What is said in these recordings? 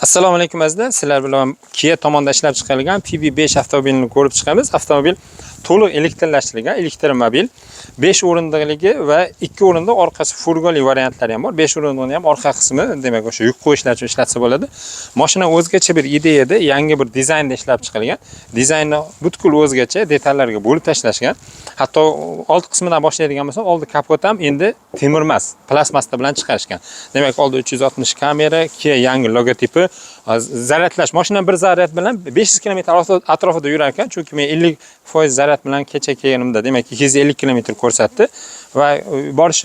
Assalomu alaykum azizlar. Sizlar bilan Kia tomonidan ishlab chiqarilgan PB5 avtomobilini ko'rib chiqamiz. Avtomobil to'liq elektrlashtirilgan elektromobil. 5 o'rindiqligi va 2 o'rindiq orqasi furgonli variantlari ham bor. 5 o'rindiqning ham orqa qismi, demak, o'sha yuk qo'yishlar uchun ishlatsa bo'ladi. Mashina o'zgacha bir ideyada, yangi bir dizaynda ishlab chiqarilgan. Dizaynni butkul o'zgacha detallarga bo'lib tashlashgan. Hatto old qismidan boshlaydigan bo'lsak, oldi kapot ham endi temir emas, plastmassa bilan chiqarishgan. Demak, oldi 360 kamera, Kia yangi logotipi, zaryadlash. Mashina bir zaryad bilan 500 km atrofida yurar ekan, chunki men 50% zaryad bilan kecha kelganimda, demak 250 km ko'rsatdi va borish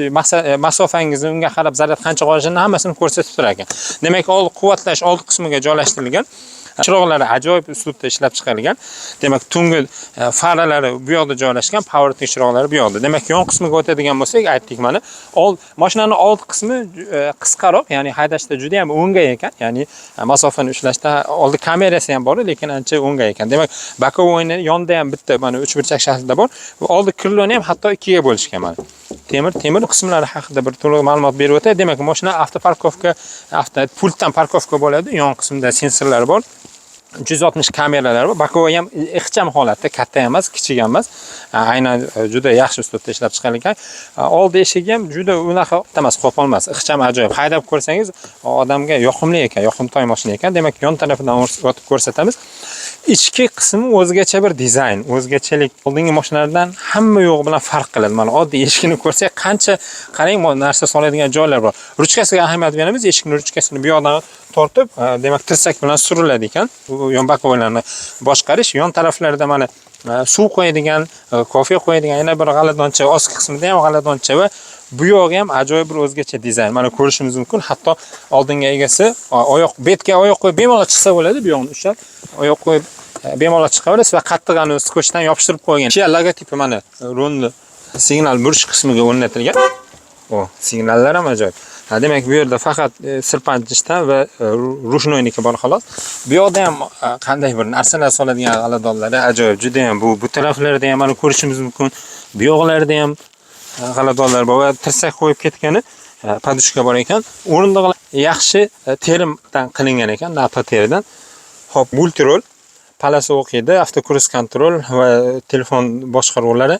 masofangizni unga qarab zaryad qancha qolishini hammasini ko'rsatib turar ekan. Demak, old quvvatlash old qismiga joylashtirilgan. Chiroqlari ajoyib uslubda ishlab chiqarilgan. Demak, tungi faralari bu yoqda joylashgan, powerting chiroqlari bu yoqda. Demak, yon qismiga o'tadigan bo'lsak, aytdik mana, mashinaning old qismi qisqaroq, ya'ni haydashda juda ham o'ngay ekan. Ya'ni masofani ushlashda oldi kamerasi ham bor, lekin ancha o'ngay ekan. Demak, bokovoy o'yini yonida ham bitta mana 3 burchak shaklida bor va oldi kriloni ham hatto 2 ga bo'lishgan mana. Temir qismlari haqida bir to'liq ma'lumot berib o'tay. Demak, mashina avtoparkovka, pultdan parkovka bo'ladi. Yon qismida sensorlar bor. 360 kameralar bor. Bokovoy ham ixcham holatda, katta emas, kichik emas. Aynan juda yaxshi uslubda ishlab chiqarilgan. Oldi eshigi ham juda unaqa emas, qo'polmas, ixcham ajoyib. Haydab ko'rsangiz, odamga yoqimli ekan, yoqimtoy mashina ekan. Demak, yon tarafidan o'tib ko'rsatamiz. Ichki qismi o'zgacha bir dizayn, o'zgachalik. Oldingi mashinalardan hamma yo'q bilan farq qiladi. Mana oddiy eshikni ko'rsak, qancha qarang, narsa soladigan joylar bor. Ruchkasiga ahamiyat beramiz. Eshikning ruchkasini bu yoqdan tortib, demak, tirsak bilan suriladi ekan. Yon bokovoylarni boshqarish, yon taraflarida mana suv qo'yadigan, kofe qo'yadigan yana bir g'aladoncha, ostki qismida ham g'aladoncha va bu yog'i ham ajoyib bir o'zgacha dizayn. Mana ko'rishimiz mumkin. Hatto oldingi egasi betga oyoq qo'yib bemalol chiqsa bo'ladi, bu yoqni ushlab oyoq qo'yib bemalol chiqaverasiz va qattiqani skochdan yopishtirib qo'ygan. Kia logotipi mana rulni signal burish qismiga o'rnatilgan. Signallar ham ajoyib. Demak, bu yerda faqat sirpanchichdan va rushnoyniki bor xolos. Bu yoqda ham qanday bir narsalar soladigan g'aladonlari ajoyib. Juda ham bu taraflarda ham mana ko'rishimiz mumkin. Bu yoqlarda ham g'aladonlar bor va tirsak qo'yib ketgani podushka bor ekan. O'rindiqlar yaxshi terimdan qilingan ekan, napa teridan. Xo'p, multirol palasi o'qiydi, avtokruz kontrol va telefon boshqaruvlari.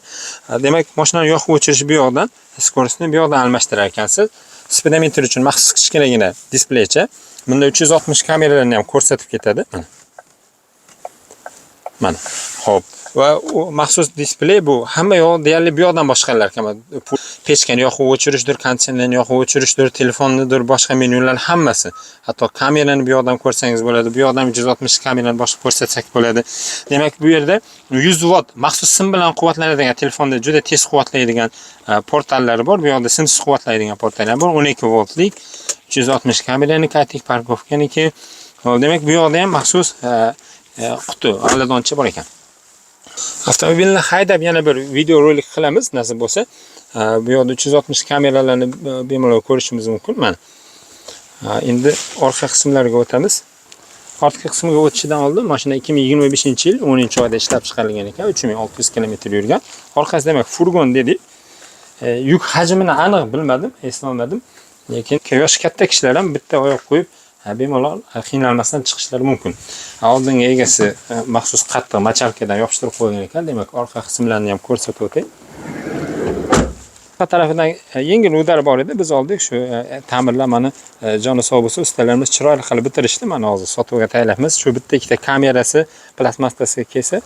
Demak, mashinani yoqib o'chirish bu yoqdan, skoroustni bu yoqdan almashtirar ekansiz. Speedometer uchun maxsus kichkinagina displeycha. Bunda 360 kameralarni ham ko'rsatib ketadi. Mana. Xo'p. Va maxsus displey bu hamma yoq deyarli bu yoqdan boshqalar ekan. Pechkani yoqib o'chirishdir, konditsionerni yoqib o'chirishdir, telefonnidir, boshqa menyular hammasi. Hatto kamerani bu yoqdan ko'rsangiz bo'ladi. Bu yoqdan 360 kamerani boshqa ko'rsatsak bo'ladi. Demak, bu yerda 100 volt maxsus sim bilan quvvatlanadigan, telefonda juda tez quvvatlaydigan portallari bor. Bu yoqda simsiz quvvatlaydigan portallar bor. 12 voltlik 360 kamerani qaytik parkovkaniki. Demak, bu yoqda ham maxsus quti, g'aladoncha bor ekan. Avtomobilni haydab yana bir video rolik qilamiz, nasib bo'lsa. Bu yoqda 360 kameralarni bemalol ko'rishimiz mumkin. Mana. Endi orqa qismlariga o'tamiz. Orqa qismiga o'tishidan oldin mashina 2025-yil 10-oyda ishlab chiqarilgan ekan, 3600 km yurgan. Orqasi demak furgon dedik. Yuk hajmini aniq bilmadim, eslolmadim. Lekin yoshi katta kishilar ham bitta oyoq qo'yib bemalol qiynalmasdan chiqishlari mumkin. Oldingi egasi maxsus qattiq machalkadan yopishtirib qo'ygan ekan. Demak, orqa qismlarini ham ko'rsatib o'tay. Orqa tarafidan yengil udar bor edi. Biz oldik shu ta'mirlamani joni sog' bo'lsa, ustalarimiz chiroyli qilib bitirishdi. Mana hozir sotuvga tayyorlaymiz. Shu bitta ikkita kamerasi plastmassasiga kelsa,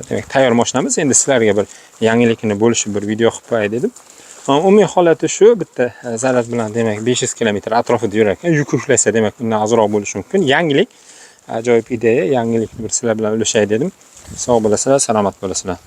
demak, tayyor mashinamiz. Endi sizlarga bir yangilikni bo'lishib bir video qilib qo'yay dedim. Umumiy holati shu, bitta zaryad bilan demak 500 km atrofida yurar ekan. Yuk yuklaysa demak undan ozroq bo'lishi mumkin. Yangilik, ajoyib ideya, yangilikni bir sizlar bilan ulashay dedim. Sog' bo'lasizlar, salomat bo'lasizlar.